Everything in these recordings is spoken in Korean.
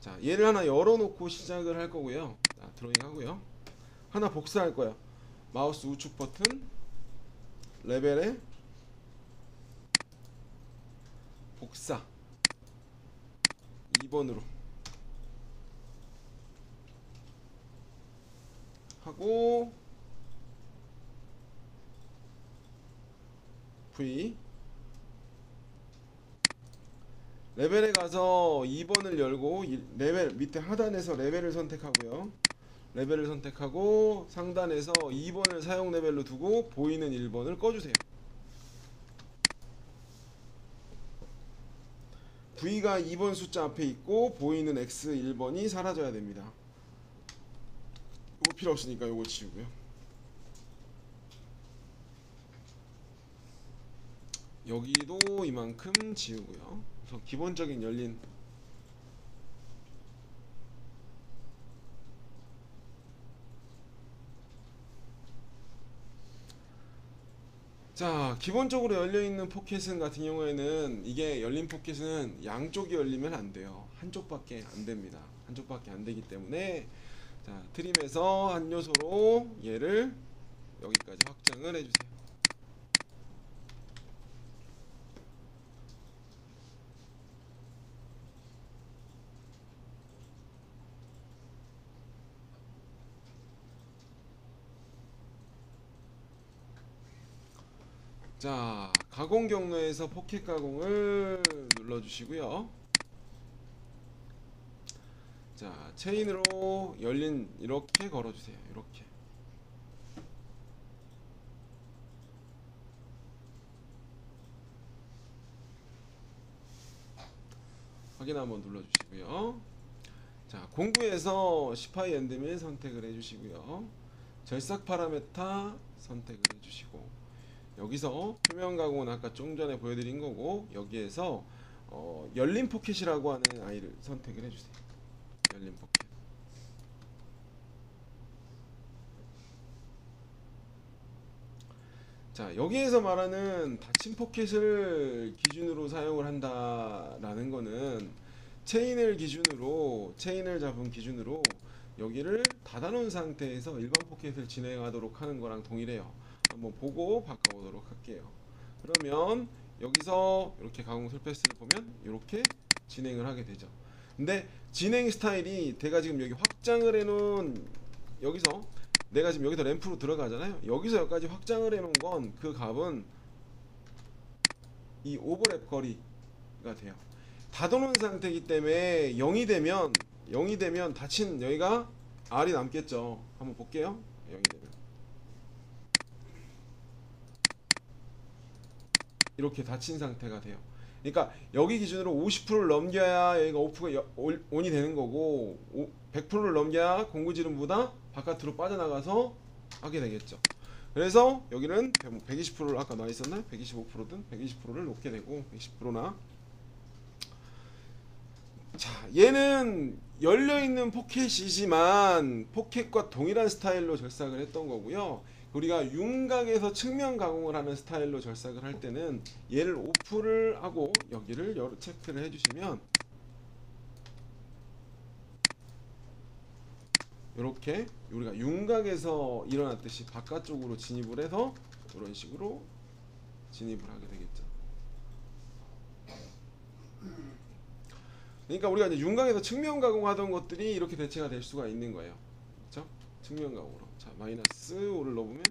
자, 얘를 하나 열어놓고 시작을 할 거고요. 자, 드로잉 하고요. 하나 복사할 거예요. 마우스 우측 버튼, 레벨에 복사 2번으로 하고 V 레벨에 가서 2번을 열고 레벨 밑에 하단에서 레벨을 선택하고요. 레벨을 선택하고 상단에서 2번을 사용 레벨로 두고 보이는 1번을 꺼주세요. V가 2번 숫자 앞에 있고 보이는 X 1번이 사라져야 됩니다. 이거 필요 없으니까 이거 지우고요. 여기도 이만큼 지우고요. 그래서 기본적인 열린 자, 기본적으로 열려있는 포켓은 같은 경우에는 이게 열린 포켓은 양쪽이 열리면 안 돼요. 한쪽밖에 안 됩니다. 한쪽밖에 안 되기 때문에 자, 트림에서 한 요소로 얘를 여기까지 확장을 해주세요. 자, 가공 경로에서 포켓 가공을 눌러주시고요. 자, 체인으로 열린 이렇게 걸어주세요. 이렇게. 확인 한번 눌러주시고요. 자, 공구에서 시파이 엔드밀 선택을 해주시고요. 절삭 파라메타 선택을 해주시고 여기서 표면 가공은 아까 좀 전에 보여드린 거고 여기에서 열린 포켓이라고 하는 아이를 선택을 해주세요. 열린 포켓. 자, 여기에서 말하는 닫힌 포켓을 기준으로 사용을 한다라는 거는 체인을 잡은 기준으로 여기를 닫아놓은 상태에서 일반 포켓을 진행하도록 하는 거랑 동일해요. 한번 보고 바꿔보도록 할게요. 그러면 여기서 이렇게 가공 설패스를 보면 이렇게 진행을 하게 되죠. 근데 진행 스타일이 내가 지금 여기 확장을 해놓은 여기서 내가 지금 여기서 램프로 들어가잖아요. 여기서 여기까지 확장을 해놓은 건 그 값은 이 오버랩 거리가 돼요. 닫아놓은 상태이기 때문에 0이 되면 닫힌 여기가 R이 남겠죠. 한번 볼게요. 0이 되면 이렇게 닫힌 상태가 돼요. 그러니까 여기 기준으로 50%를 넘겨야 여기가 오프가 온이 되는 거고 100%를 넘겨야 공구지름보다 바깥으로 빠져나가서 하게 되겠죠. 그래서 여기는 120%를 아까 나와 있었나요? 125%든 120%를 놓게 되고 110%나 자, 얘는 열려있는 포켓이지만 포켓과 동일한 스타일로 절삭을 했던 거고요. 우리가 윤곽에서 측면 가공을 하는 스타일로 절삭을 할 때는 얘를 오프를 하고 여기를 체크를 해주시면 이렇게 우리가 윤곽에서 일어났듯이 바깥쪽으로 진입을 해서 이런 식으로 진입을 하게 되겠죠. 그러니까 우리가 이제 윤곽에서 측면 가공하던 것들이 이렇게 대체가 될 수가 있는 거예요. 그렇죠? 측면 가공으로. 자, 마이너스 5를 넣어보면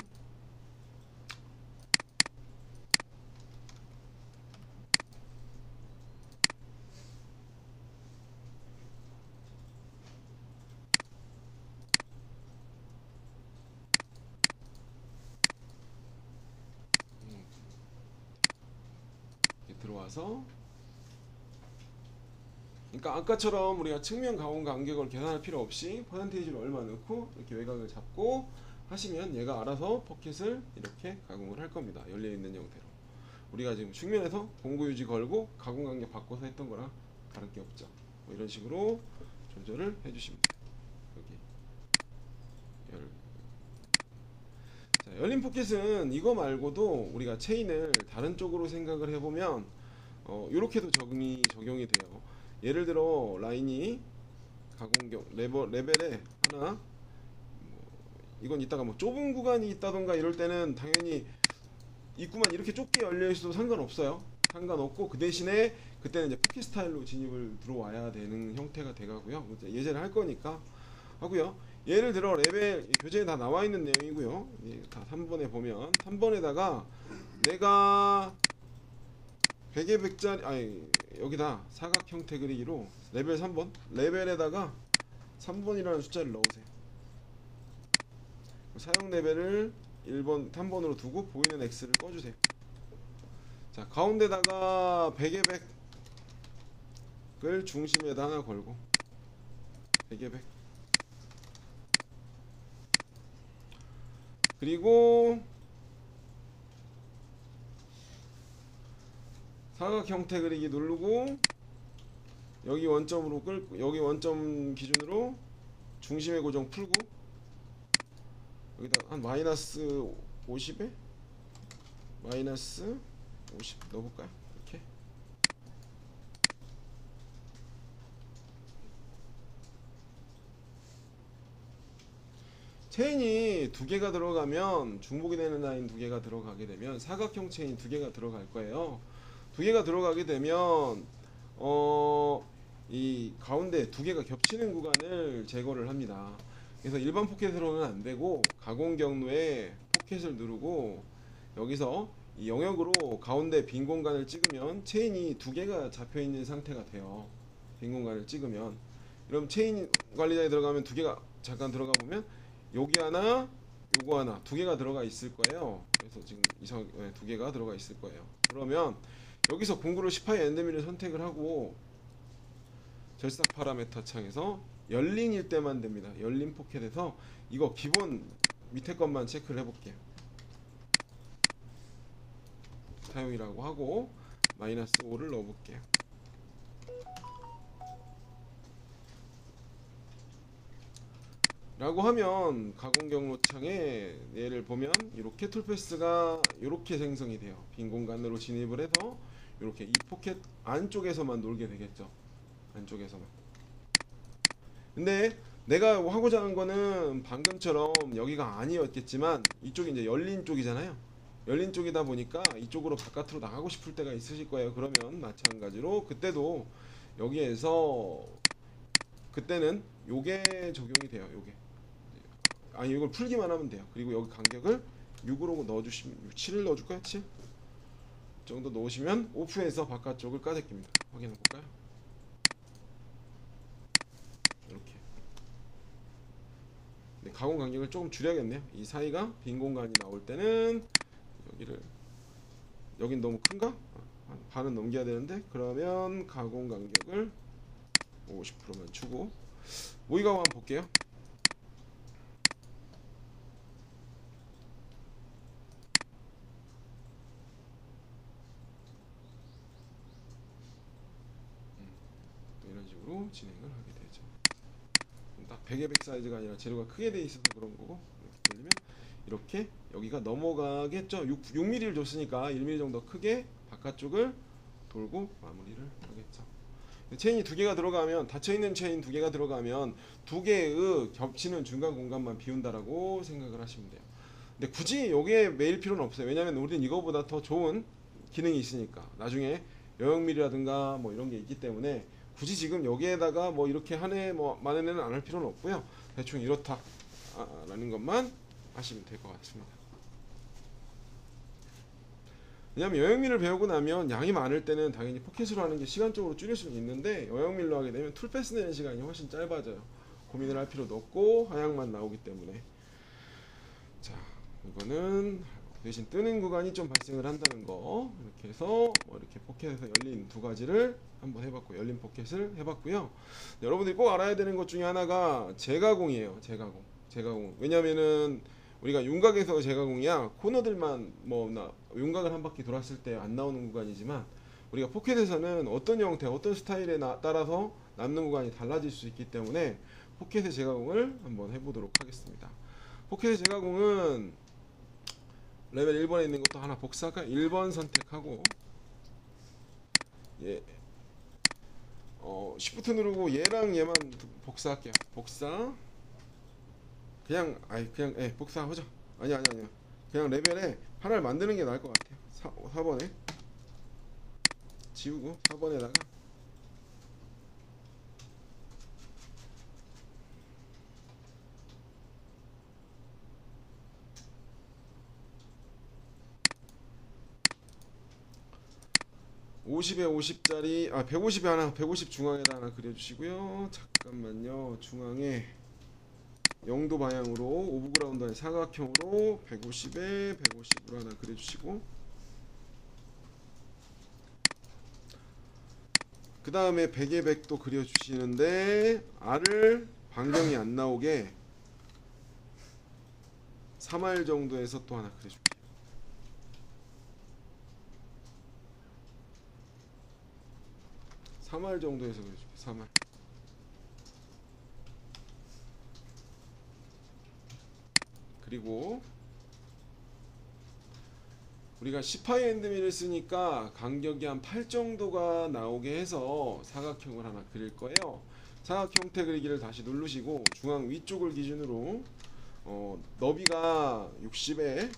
이렇게 들어와서 그러니까 아까처럼 우리가 측면 가공 간격을 계산할 필요 없이 퍼센테이지를 얼마 넣고 이렇게 외곽을 잡고 하시면 얘가 알아서 포켓을 이렇게 가공을 할 겁니다. 열려있는 형태로. 우리가 지금 측면에서 공구 유지 걸고 가공 간격 바꿔서 했던 거랑 다른 게 없죠. 뭐 이런 식으로 조절을 해주시면 돼요. 여기 자, 열린 포켓은 이거 말고도 우리가 체인을 다른 쪽으로 생각을 해보면 이렇게도 적용이 돼요. 예를 들어 라인이 가공경 레벨에 하나, 이건 이따가 뭐 좁은 구간이 있다던가 이럴 때는 당연히 입구만 이렇게 좁게 열려 있어도 상관없어요. 상관없고 그 대신에 그때는 이제 포켓 스타일로 진입을 들어와야 되는 형태가 돼가고요. 예제를 할 거니까 하고요. 예를 들어 레벨 교재에 다 나와 있는 내용이고요. 다 3번에 보면 3번에다가 내가 100에 100짜리 아니 여기다 사각 형태 그리기로 레벨 3번 레벨에다가 3번이라는 숫자를 넣으세요. 사용 레벨을 1번 3번으로 두고 보이는 X를 꺼주세요. 자, 가운데다가 100에 100을 중심에다 하나 걸고 100에 100 그리고 사각 형태 그리기 누르고 여기 원점으로 끌고 여기 원점 기준으로 중심의 고정 풀고 여기다 한 마이너스 50에 마이너스 50 넣어볼까요? 이렇게 체인이 두 개가 들어가면 중복이 되는 라인 두 개가 들어가게 되면 사각형 체인 두 개가 들어갈 거예요. 두 개가 들어가게 되면 이 가운데 두 개가 겹치는 구간을 제거를 합니다. 그래서 일반 포켓으로는 안 되고 가공 경로에 포켓을 누르고 여기서 이 영역으로 가운데 빈 공간을 찍으면 체인이 두 개가 잡혀 있는 상태가 돼요. 빈 공간을 찍으면 그럼 체인 관리자에 들어가면 두 개가 잠깐 들어가 보면 여기 하나 요거 하나 두 개가 들어가 있을 거예요. 그래서 지금 이상 두 개가 들어가 있을 거예요. 그러면 여기서 공구를 10하이 엔드미를 선택을 하고 절삭 파라메터 창에서 열린일 때만 됩니다. 열린 포켓에서 이거 기본 밑에 것만 체크를 해볼게요. 사용이라고 하고 마이너스 5를 넣어볼게요. 라고 하면 가공 경로 창에 얘를 보면 이렇게 툴패스가 이렇게 생성이 돼요. 빈 공간으로 진입을 해서 이렇게 이 포켓 안쪽에서만 놀게 되겠죠. 안쪽에서만. 근데 내가 하고자 하는 거는 방금처럼 여기가 아니었겠지만 이쪽이 이제 열린 쪽이잖아요. 열린 쪽이다 보니까 이쪽으로 바깥으로 나가고 싶을 때가 있으실 거예요. 그러면 마찬가지로 그때도 여기에서 그때는 요게 적용이 돼요. 요게 아니 이걸 풀기만 하면 돼요. 그리고 여기 간격을 6으로 넣어주시면 7을 넣어줄까요? 7 정도 넣으시면 오프해서 바깥쪽을 까제낍니다. 확인해 볼까요? 이렇게. 네, 가공 간격을 조금 줄여야겠네요. 이 사이가 빈 공간이 나올 때는 여기를 여긴 너무 큰가? 한 반은 넘겨야 되는데 그러면 가공 간격을 50%만 주고 모의가공 한번 볼게요. 이런 식으로 진행을 하게 되죠. 딱 100에 100 사이즈가 아니라 재료가 크게 돼 있어서 그런 거고 이렇게 돌리면 이렇게 여기가 넘어가겠죠. 6mm를 줬으니까 1mm 정도 크게 바깥쪽을 돌고 마무리를 하겠죠. 체인이 두 개가 들어가면 닫혀있는 체인 두 개가 들어가면 두 개의 겹치는 중간 공간만 비운다라고 생각을 하시면 돼요. 근데 굳이 여기에 매일 필요는 없어요. 왜냐하면 우리는 이거보다 더 좋은 기능이 있으니까 나중에 여역밀이라든가 뭐 이런 게 있기 때문에 굳이 지금 여기에다가 뭐 이렇게 한 해 뭐 많은 애는 안 할 필요는 없고요. 대충 이렇다 라는 것만 하시면 될 것 같습니다. 왜냐면 여역밀을 배우고 나면 양이 많을 때는 당연히 포켓으로 하는 게 시간적으로 줄일 수는 있는데 여역밀로 하게 되면 툴패스 내는 시간이 훨씬 짧아져요. 고민을 할 필요도 없고 하향만 나오기 때문에. 자, 이거는 대신 뜨는 구간이 좀 발생을 한다는 거 이렇게 해서 뭐 이렇게 포켓에서 열린 두 가지를 한번 해봤고 열린 포켓을 해봤고요. 여러분들이 꼭 알아야 되는 것 중에 하나가 재가공이에요. 재가공. 왜냐면은 우리가 윤곽에서 재가공이야 코너들만 뭐 윤곽을 한 바퀴 돌았을 때 안 나오는 구간이지만 우리가 포켓에서는 어떤 형태 어떤 스타일에 따라서 남는 구간이 달라질 수 있기 때문에 포켓의 재가공을 한번 해보도록 하겠습니다. 포켓의 재가공은 레벨 1번에 있는 것도 하나 복사가 1번 선택하고 예. Shift 누르고 얘랑 얘만 복사할게요. 복사. 그냥 복사하죠. 아니야. 그냥 레벨에 하나를 만드는 게 나을 것 같아요. 4번에 지우고 4번에다가 50에 50짜리 150에 하나 150 중앙에다 하나 그려주시고요. 잠깐만요. 중앙에 0도 방향으로 오브그라운드의 사각형으로 150에 150으로 하나 그려주시고, 그 다음에 100에 100도 그려주시는데 R을 반경이 안 나오게 3R 정도에서 또 하나 그려줄게요. 3R 정도에서 그려줄게요. 3R. 그리고 우리가 10파이 엔드밀을 쓰니까 간격이 한 8 정도가 나오게 해서 사각형을 하나 그릴 거예요. 사각 형태 그리기를 다시 누르시고 중앙 위쪽을 기준으로 너비가 60에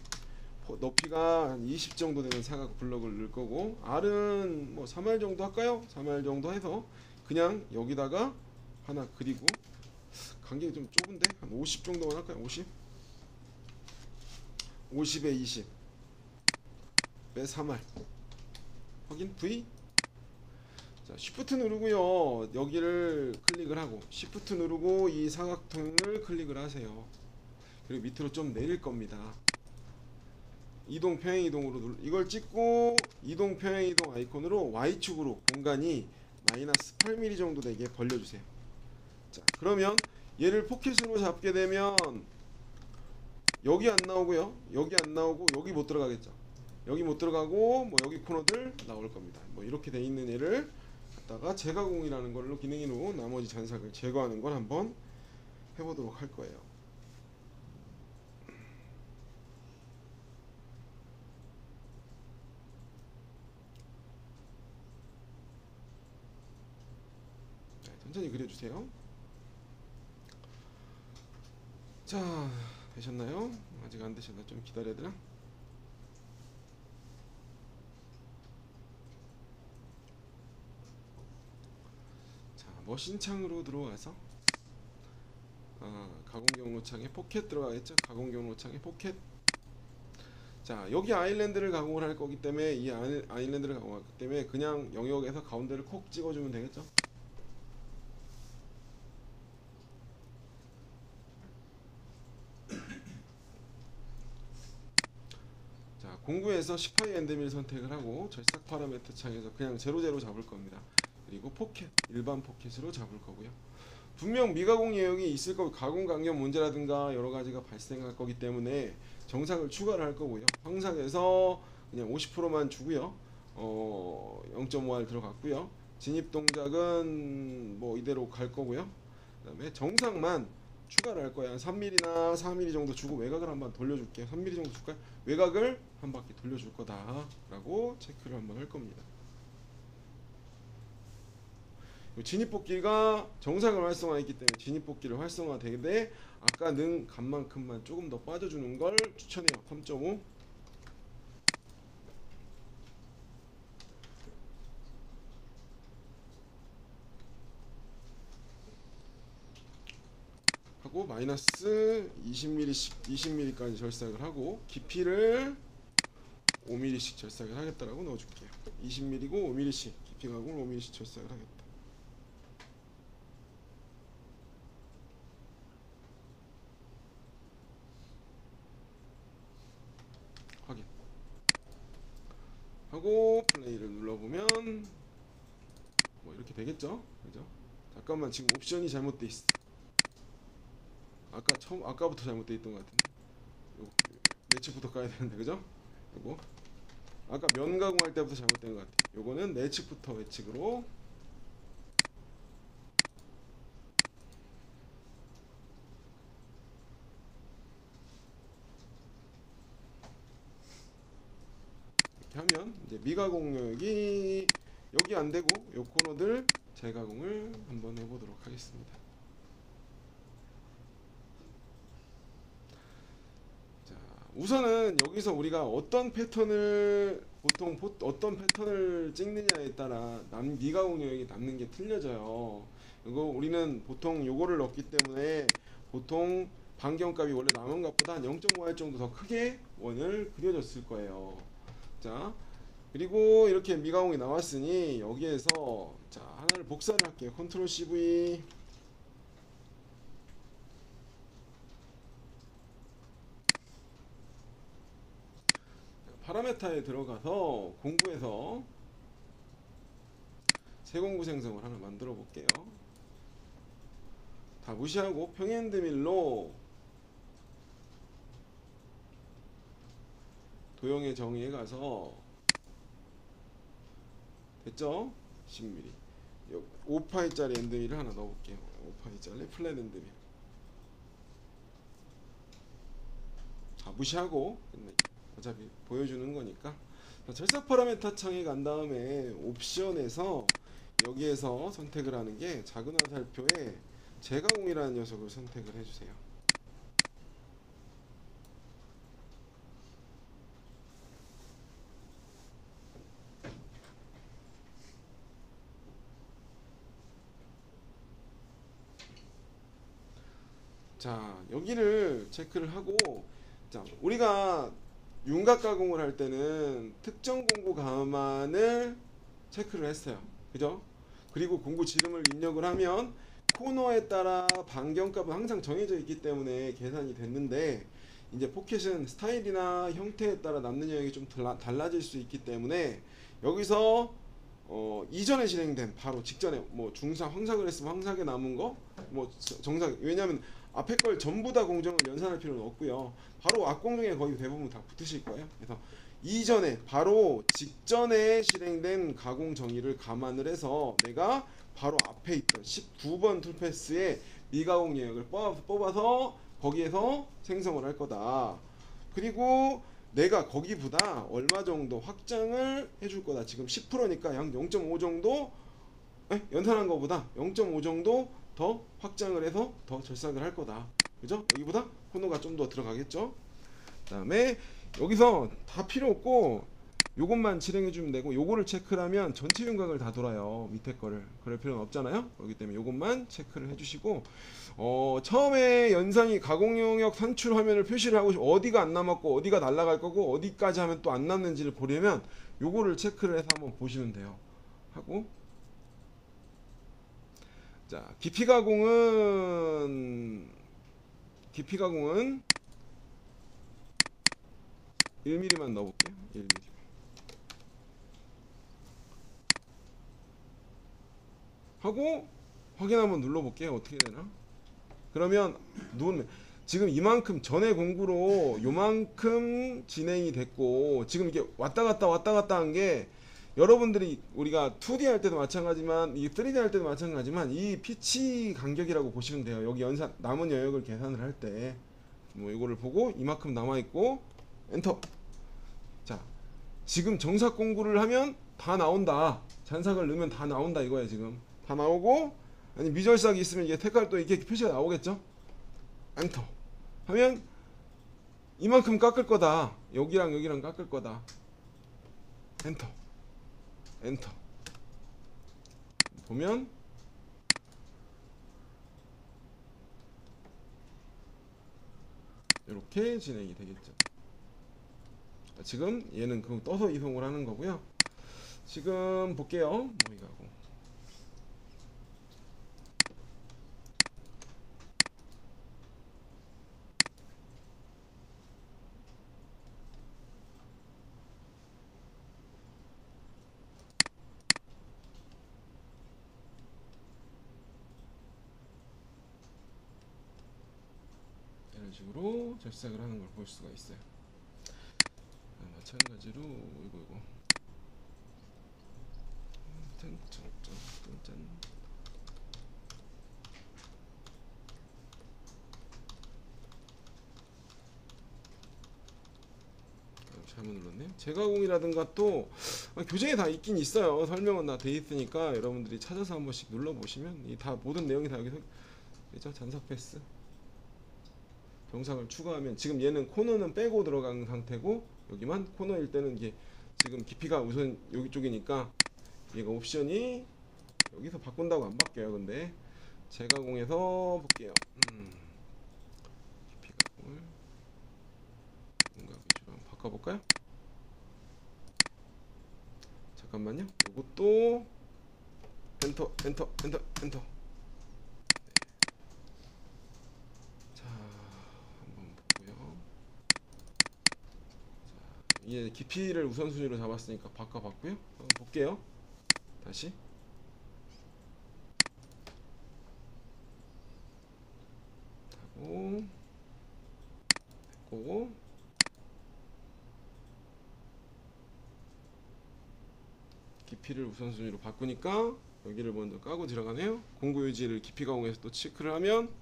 높이가 한 20 정도 되는 사각 블럭을 넣을 거고, R은 뭐 3R 정도 할까요? 3R 정도 해서 그냥 여기다가 하나 그리고, 간격이 좀 좁은데 한 50 정도만 할까요? 50에 20 배 3R 확인. V. 자, Shift 누르고요. 여기를 클릭을 하고 Shift 누르고 이 사각형을 클릭을 하세요. 그리고 밑으로 좀 내릴 겁니다. 이동 평행 이동으로 이걸 찍고 이동 평행 이동 아이콘으로 Y축으로 공간이 마이너스 8mm 정도 되게 벌려주세요. 자, 그러면 얘를 포켓으로 잡게 되면 여기 안 나오고요. 여기 안 나오고 여기 못 들어가겠죠. 여기 못 들어가고 뭐 여기 코너들 나올 겁니다. 뭐 이렇게 돼 있는 얘를 갖다가 재가공이라는 걸로 기능으로 나머지 잔삭을 제거하는 걸 한번 해보도록 할 거예요. 자, 천천히 그려주세요. 자, 되셨나요? 아직 안 되셨나? 좀 기다려야 되나? 자, 머신 창으로 들어와서 가공 경로 창에 포켓 들어가겠죠? 가공 경로 창에 포켓. 자, 여기 아일랜드를 가공을 할 거기 때문에 이 아일랜드를 가공할 거기 때문에 그냥 영역에서 가운데를 콕 찍어주면 되겠죠? 자, 공구에서 10파이 엔드밀 선택을 하고 절삭 파라미터 창에서 그냥 00 잡을 겁니다. 그리고 포켓, 일반 포켓으로 잡을 거고요. 분명 미가공 내역이 있을 거고 가공 강경 문제라든가 여러 가지가 발생할 거기 때문에 정삭을 추가를 할 거고요. 황삭에서 그냥 50%만 주고요. 0.5R 들어갔고요. 진입 동작은 뭐 이대로 갈 거고요. 그다음에 정삭만 추가를 할 거야. 3mm나 4mm 정도 주고 외곽을 한번 돌려줄게요. 3mm 정도 줄까요? 외곽을 한 바퀴 돌려줄 거다라고 체크를 한번 할 겁니다. 진입복귀가 정상을 활성화했기 때문에 진입복귀를 활성화되는데 아까 는 값만큼만 조금 더 빠져주는 걸 추천해요. 3.5. 하고 마이너스 20mm까지 절삭을 하고 깊이를 5mm씩 절삭을 하겠다라고 넣어줄게요. 20mm고 5mm씩 깊이 가공을 5mm씩 절삭을 하겠다. 확인 하고 플레이를 눌러보면 뭐 이렇게 되겠죠? 그죠? 잠깐만, 지금 옵션이 잘못돼 있어. 아까부터 잘못돼 있던 것 같은데. 요 내측부터 까야 되는데, 그죠? 요거 아까 면 가공할 때부터 잘못된 것 같아. 요거는 내측부터 외측으로. 이렇게 하면 이제 미가공역이 여기 안 되고 요 코너들 재가공을 한번 해보도록 하겠습니다. 자, 우선은 여기서 우리가 어떤 패턴을 어떤 패턴을 찍느냐에 따라 미가공 영역이 남는 게 틀려져요. 이거 우리는 보통 요거를 넣기 때문에 보통 반경값이 원래 남은 값보다 한 0.5할 정도 더 크게 원을 그려줬을 거예요. 자, 그리고 이렇게 미가공이 나왔으니 여기에서 자 하나를 복사를 할게요. 컨트롤 CV. 파라메타에 들어가서 공구에서 새 공구 생성을 하나 만들어 볼게요. 다 무시하고 평행드밀로 도형의 정의에 가서 됐죠? 10mm 5파이짜리 엔드밀을 하나 넣어볼게요. 5파이짜리 플랫 엔드밀 다 무시하고 어차피 보여주는 거니까 절삭 파라메타 창에 간 다음에 옵션에서 여기에서 선택을 하는 게 작은 화살표에 재가공이라는 녀석을 선택을 해주세요. 자, 여기를 체크를 하고, 자, 우리가 윤곽 가공을 할 때는 특정 공구 가만을 체크를 했어요. 그죠? 그리고 공구 지름을 입력을 하면 코너에 따라 반경값은 항상 정해져 있기 때문에 계산이 됐는데, 이제 포켓은 스타일이나 형태에 따라 남는 영역이 좀 달라질 수 있기 때문에 여기서 이전에 진행된 바로 직전에 뭐 중삭 황삭을 했으면 황삭에 남은 거 뭐 정삭, 왜냐면 앞에 걸 전부 다 공정을 연산할 필요는 없고요. 바로 앞공정에 거의 대부분 다 붙으실 거예요. 그래서 이전에 바로 직전에 실행된 가공 정의를 감안을 해서 내가 바로 앞에 있던 19번 툴패스의 미가공 영역을 뽑아서 거기에서 생성을 할 거다. 그리고 내가 거기보다 얼마 정도 확장을 해줄 거다. 지금 10%니까 약 0.5 정도 연산한 거보다 0.5 정도 더 확장을 해서 더 절삭을 할 거다. 그죠? 여기보다 코너가 좀 더 들어가겠죠? 그 다음에 여기서 다 필요 없고 요것만 실행해 주면 되고, 요거를 체크를 하면 전체 윤곽을 다 돌아요. 밑에 거를. 그럴 필요는 없잖아요. 그렇기 때문에 요것만 체크를 해 주시고, 처음에 연산이 가공 영역 산출 화면을 표시를 하고 어디가 안 남았고 어디가 날아갈 거고 어디까지 하면 또 안 남는지를 보려면 요거를 체크를 해서 한번 보시면 돼요. 하고, 자, 깊이 가공은 1mm만 넣어볼게요. 1mm. 하고 확인 한번 눌러볼게요. 어떻게 되나? 그러면 지금 이만큼 전에 공구로 요만큼 진행이 됐고, 지금 이게 왔다 갔다 한 게 여러분들이 우리가 2D 할 때도 마찬가지만 이 3D 할 때도 마찬가지만 이 피치 간격이라고 보시면 돼요. 여기 연산 남은 영역을 계산을 할 때 뭐 이거를 보고 이만큼 남아 있고 엔터. 자, 지금 정삭 공구를 하면 다 나온다. 잔삭을 넣으면 다 나온다 이거예요. 지금 다 나오고, 아니 미절삭이 있으면 이게 색깔도 이렇게 표시가 나오겠죠. 엔터 하면 이만큼 깎을 거다. 여기랑 여기랑 깎을 거다. 엔터 엔터 보면 이렇게 진행이 되겠죠. 지금 얘는 그럼 떠서 이송을 하는 거고요. 지금 볼게요. 모이가고 이런 식으로 절삭을 하는 걸 볼 수가 있어요. 마찬가지로 이거 짠. 잘못 눌렀네요. 제가공이라든가 또 교재에 다 있긴 있어요. 설명은 다 돼 있으니까 여러분들이 찾아서 한 번씩 눌러보시면 이 다 모든 내용이 다 여기서 있죠. 잔삭 패스 영상을 추가하면 지금 얘는 코너는 빼고 들어간 상태고 여기만 코너일 때는 이게 지금 깊이가 우선 여기 쪽이니까 얘가 옵션이 여기서 바꾼다고 안 바뀌어요. 근데 제가공에서 볼게요. 깊이가공을 윤곽 위주로 한번 바꿔볼까요? 잠깐만요. 이것도 엔터 엔터 엔터 엔터. 자 한번 보고요. 자, 이게 깊이를 우선순위로 잡았으니까 바꿔봤고요. 한번 볼게요. 다시 하고 됐고 깊이를 우선순위로 바꾸니까 여기를 먼저 까고 들어가네요. 공구유지를 깊이 가공해서 또 체크를 하면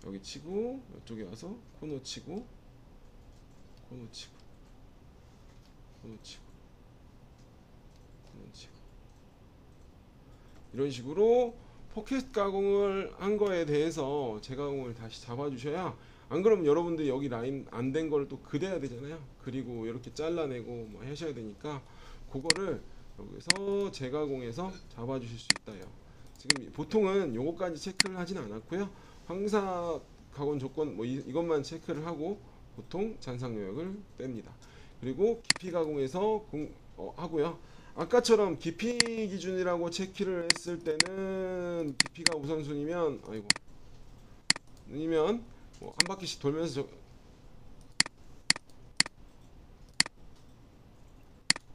여기 치고 이쪽에 와서 코너 치고 코너 치고 코너 치고 코너 치고 이런 식으로 포켓 가공을 한 거에 대해서 재가공을 다시 잡아주셔야, 안 그러면 여러분들이 여기 라인 안 된 걸 또 그대야 되잖아요. 그리고 이렇게 잘라내고 뭐 하셔야 되니까 그거를 여기서 재가공해서 잡아주실 수 있다요. 지금 보통은 요거까지 체크를 하진 않았고요. 황사 가공 조건 뭐 이것만 체크를 하고 보통 잔상 요약을 뺍니다. 그리고 깊이 가공해서 하고요. 아까처럼 깊이 기준이라고 체크를 했을 때는 깊이가 우선순위면 아이고 아니면 뭐 한 바퀴씩 돌면서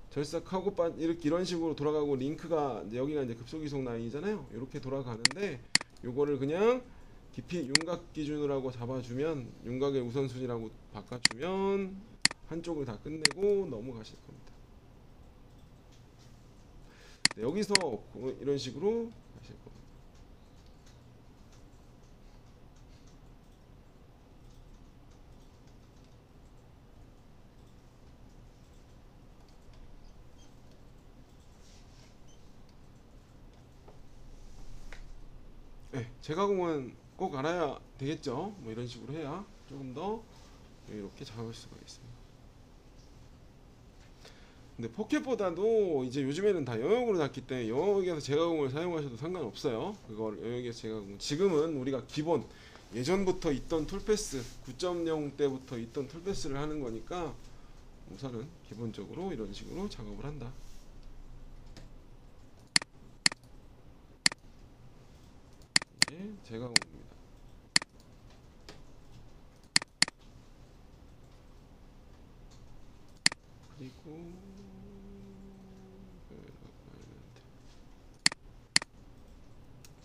절삭하고 이렇게 이런 식으로 돌아가고 링크가 이제 여기가 이제 급속이속 라인이잖아요. 이렇게 돌아가는데 요거를 그냥 깊이 윤곽 기준으로 하고 잡아주면 윤곽의 우선순위라고 바꿔주면 한쪽을 다 끝내고 넘어가실 겁니다. 네, 여기서 이런 식으로 하실 겁니다. 네, 재가공은 꼭 알아야 되겠죠. 뭐 이런 식으로 해야 조금 더 이렇게 잡을 수가 있습니다. 근데 포켓보다도 이제 요즘에는 다 영역으로 닿기 때문에 영역에서 재가공을 사용하셔도 상관없어요. 그걸 영역에서 재가공, 지금은 우리가 기본 예전부터 있던 툴패스 9.0 때부터 있던 툴패스를 하는 거니까 우선은 기본적으로 이런 식으로 작업을 한다. 이게 재가공입니다. 그리고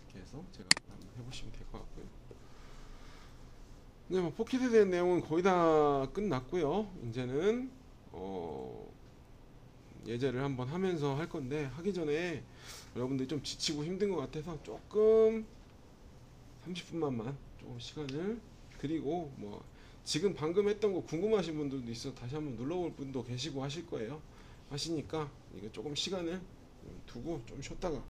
이렇게 해서 제가 한번 해보시면 될 것 같고요. 네, 뭐 포켓에 대한 내용은 거의 다 끝났고요. 이제는 예제를 한번 하면서 할 건데, 하기 전에 여러분들이 좀 지치고 힘든 것 같아서 조금 30분만만 조금 시간을 드리고, 뭐 지금 방금 했던 거 궁금하신 분들도 있어 다시 한번 눌러볼 분도 계시고 하실 거예요. 하시니까 이거 조금 시간을 두고 좀 쉬었다가